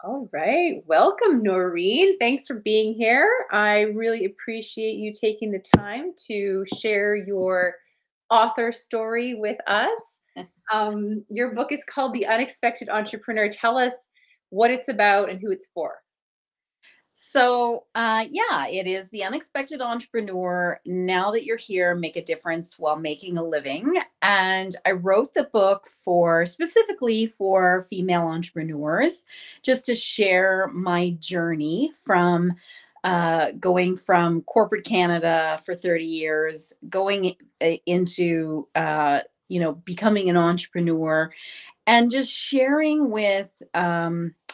All right. Welcome, Noreen. Thanks for being here. I really appreciate you taking the time to share your author story with us. Your book is called The Unexpected Entrepreneur. Tell us what it's about and who it's for. Yeah, it is the unexpected entrepreneur. Now that you're here, make a difference while making a living. And I wrote the book for specifically for female entrepreneurs, just to share my journey from going from corporate Canada for 30 years, going into becoming an entrepreneur, and just sharing with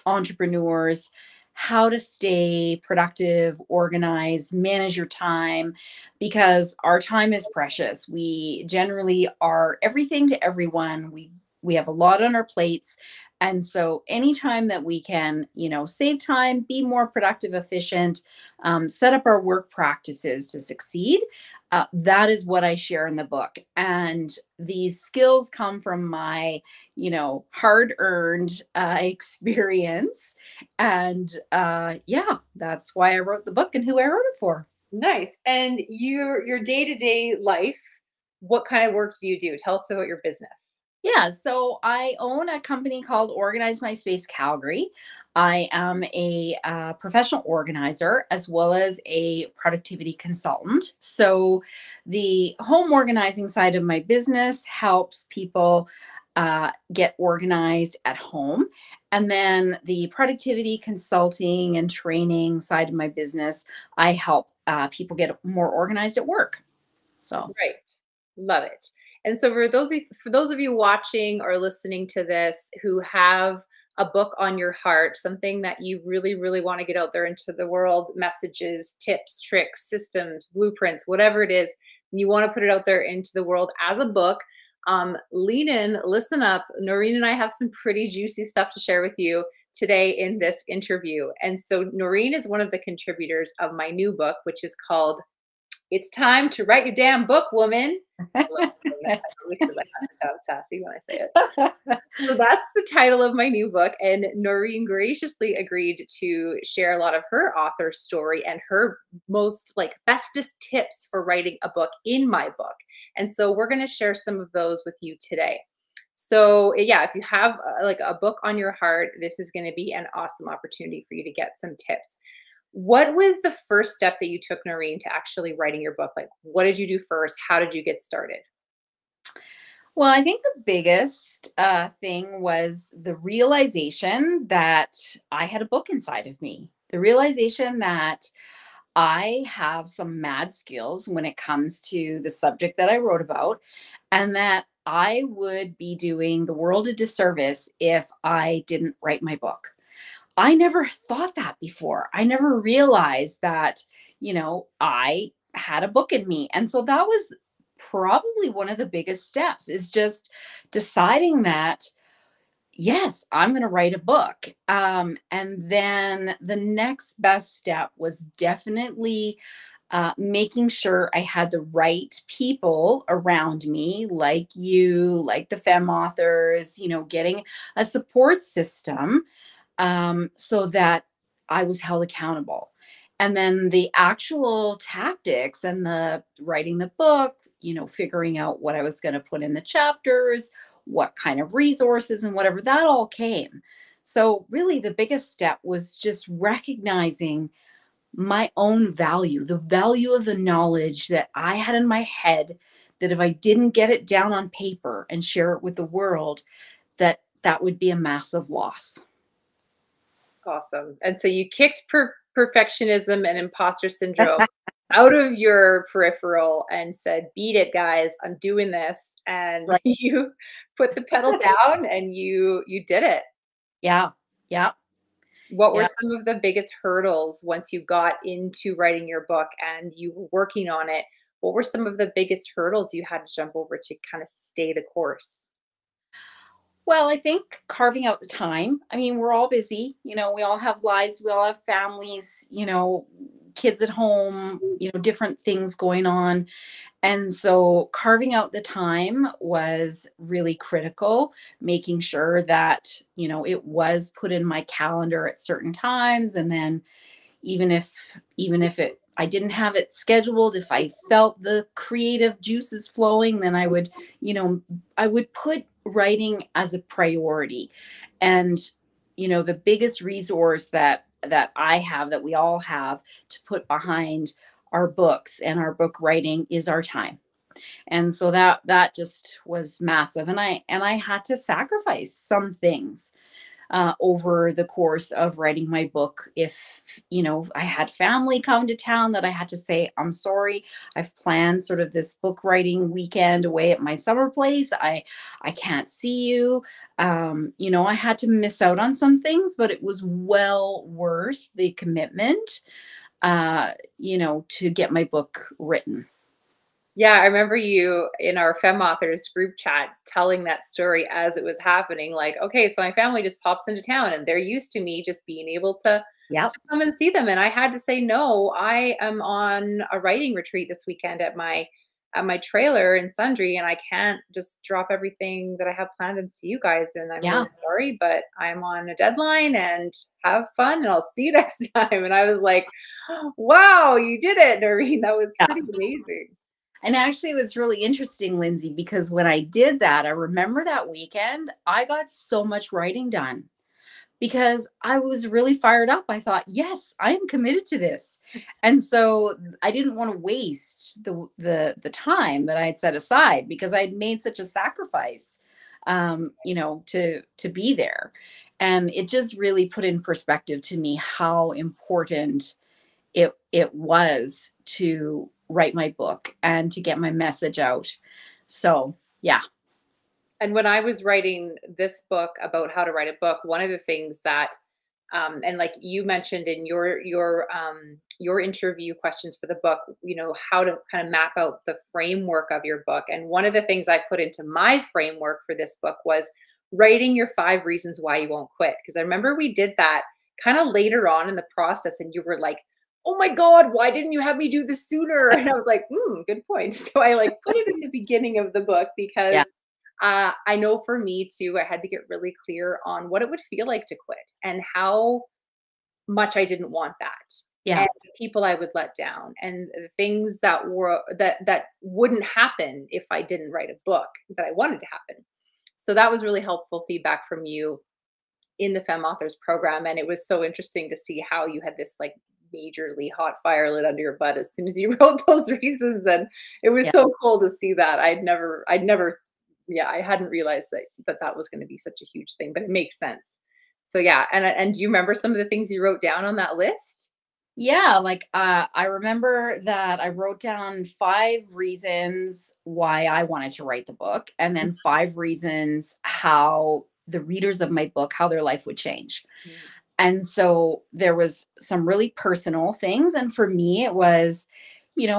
entrepreneurs how to stay productive, organize, manage your time, because our time is precious. We generally are everything to everyone. We have a lot on our plates. And so anytime that we can, save time, be more productive, efficient, set up our work practices to succeed, that is what I share in the book. And these skills come from my, hard earned experience. And yeah, that's why I wrote the book and who I wrote it for. Nice. And your day-to-day life, what kind of work do you do? Tell us about your business. Yeah, so I own a company called Organize My Space Calgary. I am a professional organizer as well as a productivity consultant. So, the home organizing side of my business helps people get organized at home. And then the productivity consulting and training side of my business, I help people get more organized at work. So, Right. Love it. And so for those of you watching or listening to this who have a book on your heart, something that you really, really want to get out there into the world, messages, tips, tricks, systems, blueprints, whatever it is, and you want to put it out there into the world as a book, lean in, listen up. Noreen and I have some pretty juicy stuff to share with you today in this interview. And so Noreen is one of the contributors of my new book, which is called It's Time to Write Your Damn Book, Woman. I love saying that title because I kind of sound sassy when I say it. So that's the title of my new book, and Noreen graciously agreed to share a lot of her author story and her most like bestest tips for writing a book in my book. And so we're going to share some of those with you today. So yeah, if you have like a book on your heart, this is going to be an awesome opportunity for you to get some tips. What was the first step that you took, Noreen, to actually writing your book? Like, what did you do first? How did you get started? Well, I think the biggest thing was the realization that I had a book inside of me. The realization that I have some mad skills when it comes to the subject that I wrote about, and that I would be doing the world a disservice if I didn't write my book. I never thought that before. I never realized that, I had a book in me. And so that was probably one of the biggest steps, is just deciding that, yes, I'm going to write a book. And then the next best step was definitely making sure I had the right people around me, like you, like the fem authors, getting a support system, so that I was held accountable. And then the actual tactics and the writing the book, figuring out what I was going to put in the chapters, what kind of resources and whatever, that all came. So, really, the biggest step was just recognizing my own value, the value of the knowledge that I had in my head, that if I didn't get it down on paper and share it with the world, that would be a massive loss. Awesome. And so you kicked perfectionism and imposter syndrome out of your peripheral and said, "Beat it, guys. I'm doing this." And Right. you put the pedal down and you did it. Yeah. Yeah. What were Yeah. some of the biggest hurdles once you got into writing your book and you were working on it? What were some of the biggest hurdles you had to jump over to kind of stay the course? Well, I think carving out the time. I mean, we're all busy, we all have lives, we all have families, kids at home, different things going on. And so carving out the time was really critical, making sure that, it was put in my calendar at certain times. And then even if it I didn't have it scheduled, if I felt the creative juices flowing, then you know, I would put writing as a priority. And, the biggest resource that I have, that we all have to put behind our books and our book writing is our time. And so that just was massive. And I had to sacrifice some things over the course of writing my book. If, I had family come to town, that I had to say, I'm sorry, I've planned sort of this book writing weekend away at my summer place. I can't see you. I had to miss out on some things, but it was well worth the commitment, to get my book written. Yeah, I remember you in our Fem Authors group chat telling that story as it was happening, like, "Okay, so my family just pops into town, and they're used to me just being able to Yep. come and see them," and I had to say, "No, I am on a writing retreat this weekend at my trailer in Sundre, and I can't just drop everything that I have planned and see you guys, and I'm Yeah. really sorry, but I'm on a deadline, and have fun, and I'll see you next time," and I was like, "Wow, you did it, Noreen, that was Yeah. pretty amazing." And actually, it was really interesting, Lindsay, because when I did that, I remember that weekend, I got so much writing done because I was really fired up. I thought, yes, I am committed to this. And so I didn't want to waste the time that I had set aside, because I'd made such a sacrifice, to be there. And it just really put in perspective to me how important it was to write my book and to get my message out. So, yeah. And when I was writing this book about how to write a book, one of the things that, and like you mentioned in your interview questions for the book, how to kind of map out the framework of your book. And one of the things I put into my framework for this book was writing your 5 reasons why you won't quit. Because I remember we did that kind of later on in the process, and you were like, "Oh my God, why didn't you have me do this sooner?" And I was like, good point. So I like put it in the beginning of the book Yeah. because I know for me too, I had to get really clear on what it would feel like to quit and how much I didn't want that, Yeah. and the people I would let down, and the things that wouldn't happen if I didn't write a book that I wanted to happen. So that was really helpful feedback from you in the Fem Authors program, and it was so interesting to see how you had this like majorly hot fire lit under your butt as soon as you wrote those reasons, and it was Yeah. so cool to see that. I'd never yeah, I hadn't realized that was gonna be such a huge thing, but it makes sense. So, yeah, and do you remember some of the things you wrote down on that list? Yeah, like, I remember that I wrote down 5 reasons why I wanted to write the book, and then 5 reasons how the readers of my book, how their life would change. Mhm. And so there was some really personal things, and for me it was,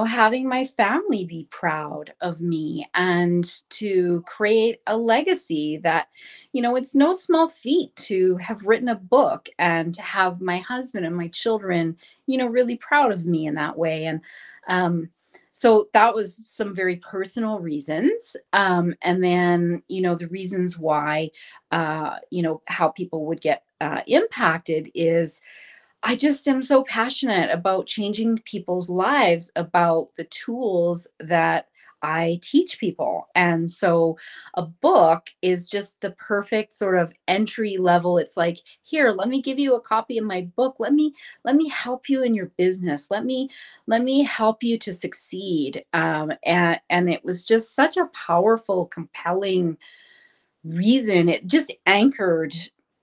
having my family be proud of me, and to create a legacy that, it's no small feat to have written a book and to have my husband and my children, really proud of me in that way. And so that was some very personal reasons. And then, the reasons why, how people would get impacted is, I just am so passionate about changing people's lives, about the tools that I teach people. And so a book is just the perfect sort of entry level. It's like, here, let me give you a copy of my book. Let me help you in your business. Let me help you to succeed. And it was just such a powerful, compelling reason. It just anchored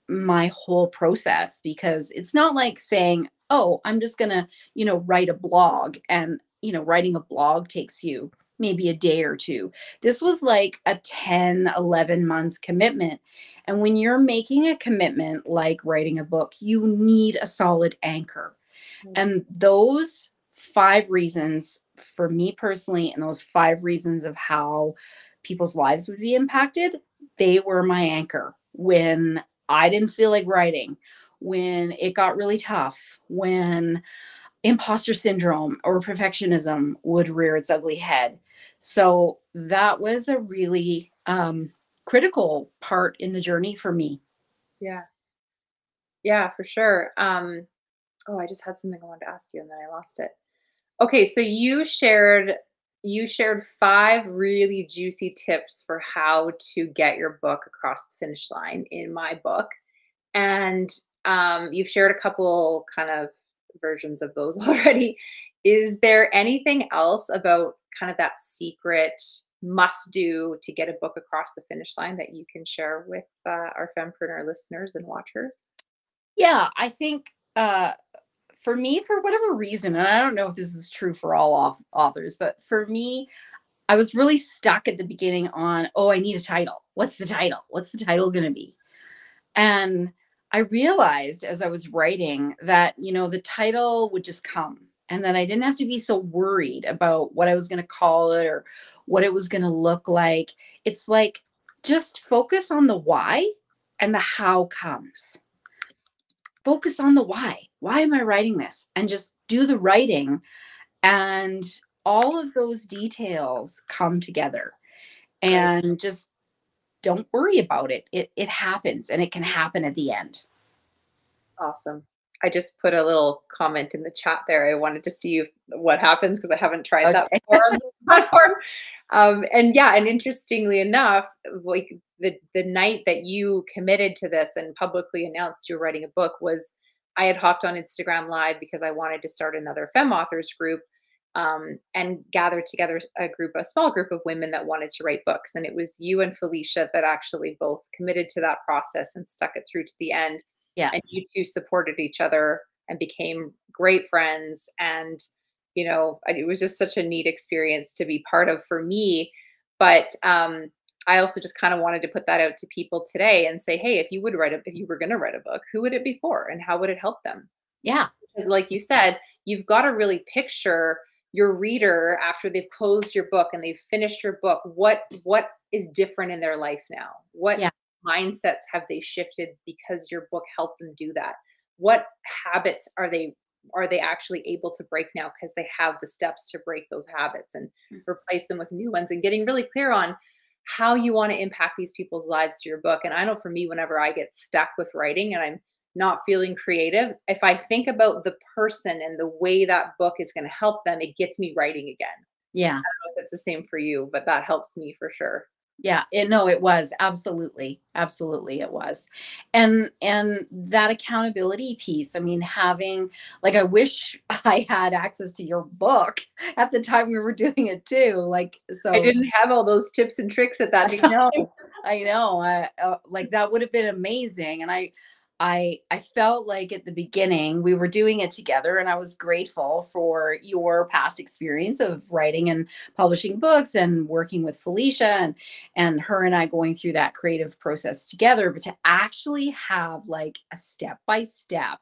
my whole process, because it's not like saying, oh, I'm just going to, write a blog, and, writing a blog takes you maybe a day or two. This was like a 10, 11-month commitment. And when you're making a commitment like writing a book, you need a solid anchor. Mhm. And those 5 reasons for me personally, and those 5 reasons of how people's lives would be impacted, they were my anchor when I didn't feel like writing, when it got really tough, when imposter syndrome or perfectionism would rear its ugly head. So that was a really critical part in the journey for me. Yeah. Yeah, for sure. Oh, I just had something I wanted to ask you and then I lost it. Okay, so you shared 5 really juicy tips for how to get your book across the finish line in my book. And you've shared a couple kind of versions of those already. Is there anything else about kind of that secret must do to get a book across the finish line that you can share with our fempreneur listeners and watchers? Yeah, I think for me, for whatever reason, and I don't know if this is true for all authors, but for me, I was really stuck at the beginning on, oh, I need a title. What's the title? What's the title going to be? And I realized as I was writing that, the title would just come and that I didn't have to be so worried about what I was going to call it or what it was going to look like. It's like just focus on the why and the how comes. Focus on the why. Why am I writing this? And just do the writing, and all of those details come together, Right. and just don't worry about it. It happens, and it can happen at the end. Awesome. I just put a little comment in the chat there. I wanted to see what happens because I haven't tried that Okay. before on this platform. And yeah, and interestingly enough, like the night that you committed to this and publicly announced you were writing a book was I had hopped on Instagram Live because I wanted to start another fem authors group, and gathered together a small group of women that wanted to write books. And it was you and Felicia that actually both committed to that process and stuck it through to the end, Yeah. and you two supported each other and became great friends. And it was just such a neat experience to be part of for me. But I also just kind of wanted to put that out to people today and say, hey, if you were going to write a book, who would it be for and how would it help them? Yeah. Because like you said, you've got to really picture your reader after they've closed your book and they've finished your book. What is different in their life now? What Yeah. mindsets have they shifted because your book helped them do that? What habits are they actually able to break now because they have the steps to break those habits and Mm. replace them with new ones, and getting really clear on how you want to impact these people's lives through your book. And I know for me, whenever I get stuck with writing and I'm not feeling creative, if I think about the person and the way that book is going to help them, it gets me writing again. I Yeah. don't know if it's the same for you, but that helps me for sure. Yeah, no, it was absolutely, absolutely, it was, and that accountability piece. I mean, having like, I wish I had access to your book at the time we were doing it too. Like, I so didn't have all those tips and tricks at that I time. know, I know. Like that would have been amazing, and I felt like at the beginning we were doing it together, and I was grateful for your past experience of writing and publishing books and working with Felicia and her and I going through that creative process together. But to actually have like a step by step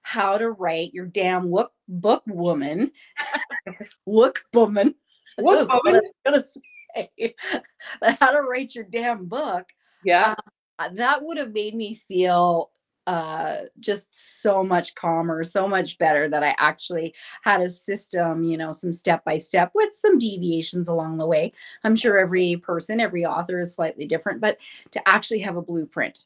how to write your damn book woman, wook woman. What That's what I woman? was gonna say. But how to write your damn book. Yeah. Uh, that would have made me feel just so much calmer, so much better that I actually had a system, some step by step with some deviations along the way. I'm sure every person, every author is slightly different, but to actually have a blueprint,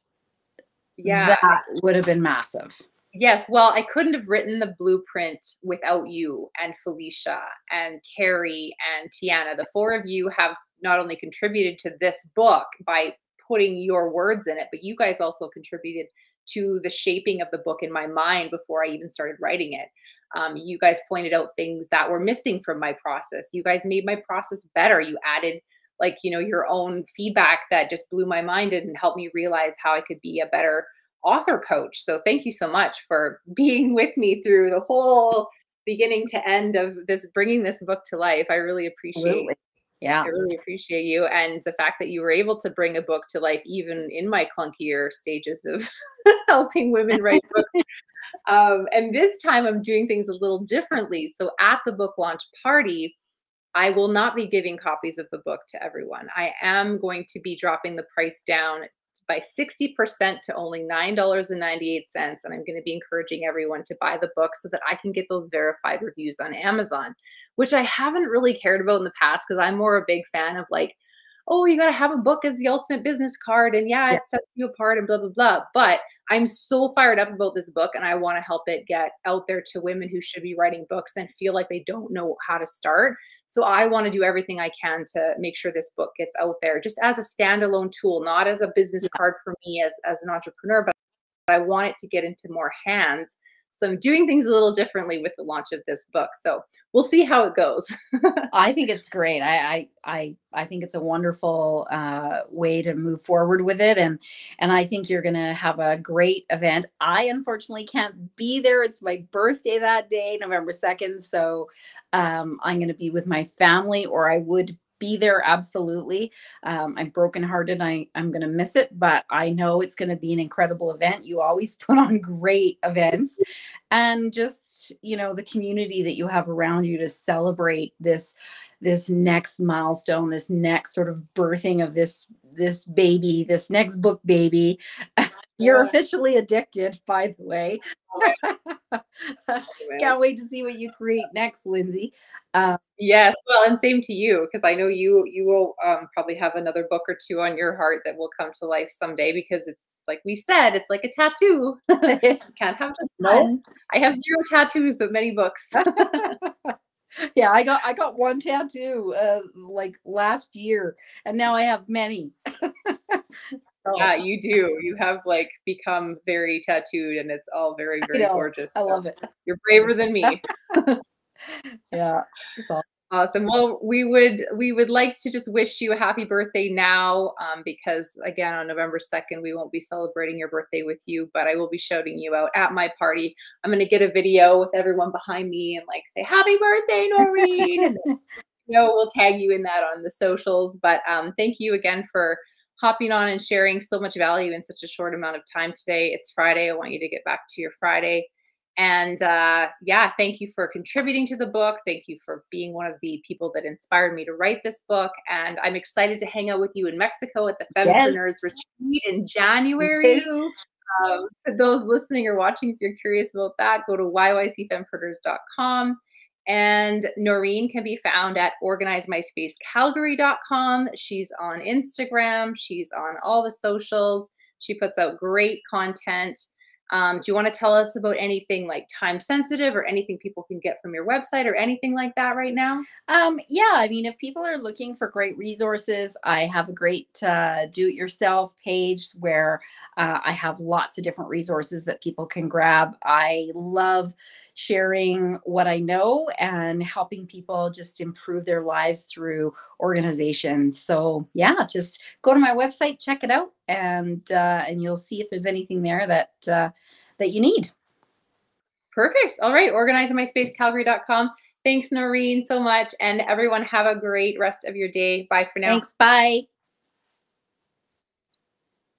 Yeah. that would have been massive. Yes, well, I couldn't have written the blueprint without you and Felicia and Carrie and Tiana. The 4 of you have not only contributed to this book by putting your words in it, but you guys also contributed to the shaping of the book in my mind before I even started writing it. You guys pointed out things that were missing from my process. You guys made my process better. You added your own feedback that just blew my mind and helped me realize how I could be a better author coach. So thank you so much for being with me through the whole beginning to end of this, bringing this book to life. Absolutely. I Yeah. really appreciate you and the fact that you were able to bring a book to life even in my clunkier stages of helping women write books. And this time I'm doing things a little differently. So at the book launch party, I will not be giving copies of the book to everyone. I am going to be dropping the price down by 60% to only $9.98. And I'm going to be encouraging everyone to buy the book so that I can get those verified reviews on Amazon, which I haven't really cared about in the past because I'm more a big fan of like, oh, you got to have a book as the ultimate business card. And yeah, Yeah. it sets you apart and blah, blah, blah. But I'm so fired up about this book and I want to help it get out there to women who should be writing books and feel like they don't know how to start. So I want to do everything I can to make sure this book gets out there just as a standalone tool, not as a business Yeah. card for me as an entrepreneur, but I want it to get into more hands. So I'm doing things a little differently with the launch of this book. So we'll see how it goes. I think it's great. I think it's a wonderful way to move forward with it, and I think you're going to have a great event. I unfortunately can't be there. It's my birthday that day, November 2nd, so I'm going to be with my family, or I would be there absolutely. I'm brokenhearted. I'm going to miss it, but I know it's going to be an incredible event. You always put on great events, and just the community that you have around you to celebrate this next milestone, this next sort of birthing of this baby, this next book baby. You're Yeah. officially addicted, by the way. Can't wait to see what you create next, Lindsay. uh, Yes, well, and same to you, because I know you will probably have another book or two on your heart that will come to life someday. Because it's like we said, it's like a tattoo. You can't have just no. one. I have zero tattoos, but many books. Yeah, I got one tattoo like last year, and now I have many. So Yeah, you do. You have like become very tattooed, and it's all very, I very know, I gorgeous. So love it. you're Love braver than it. me. Yeah, so Awesome. Well, we would like to just wish you a happy birthday now, because again, on November 2nd, we won't be celebrating your birthday with you, but I will be shouting you out at my party. I'm going to get a video with everyone behind me and like say happy birthday, Noreen, and we'll tag you in that on the socials. But thank you again for hopping on and sharing so much value in such a short amount of time today. It's Friday. I want you to get back to your Friday. And yeah, thank you for contributing to the book. Thank you for being one of the people that inspired me to write this book. And I'm excited to hang out with you in Mexico at the Fempreneurs yes, Retreat in me January. too. For those listening or watching, if you're curious about that, go to yycfempreneurs.com. And Noreen can be found at organizemyspacecalgary.com. She's on Instagram. She's on all the socials. She puts out great content. Do you want to tell us about anything like time sensitive or anything people can get from your website or anything like that right now? Yeah, I mean, if people are looking for great resources, I have a great do-it-yourself page where I have lots of different resources that people can grab. I love sharing what I know and helping people just improve their lives through organizations. So yeah, just go to my website, check it out, and you'll see if there's anything there that you need. Perfect. All right. Organizemyspacecalgary.com. Thanks, Noreen, so much. And everyone, have a great rest of your day. Bye for now. Thanks. Bye.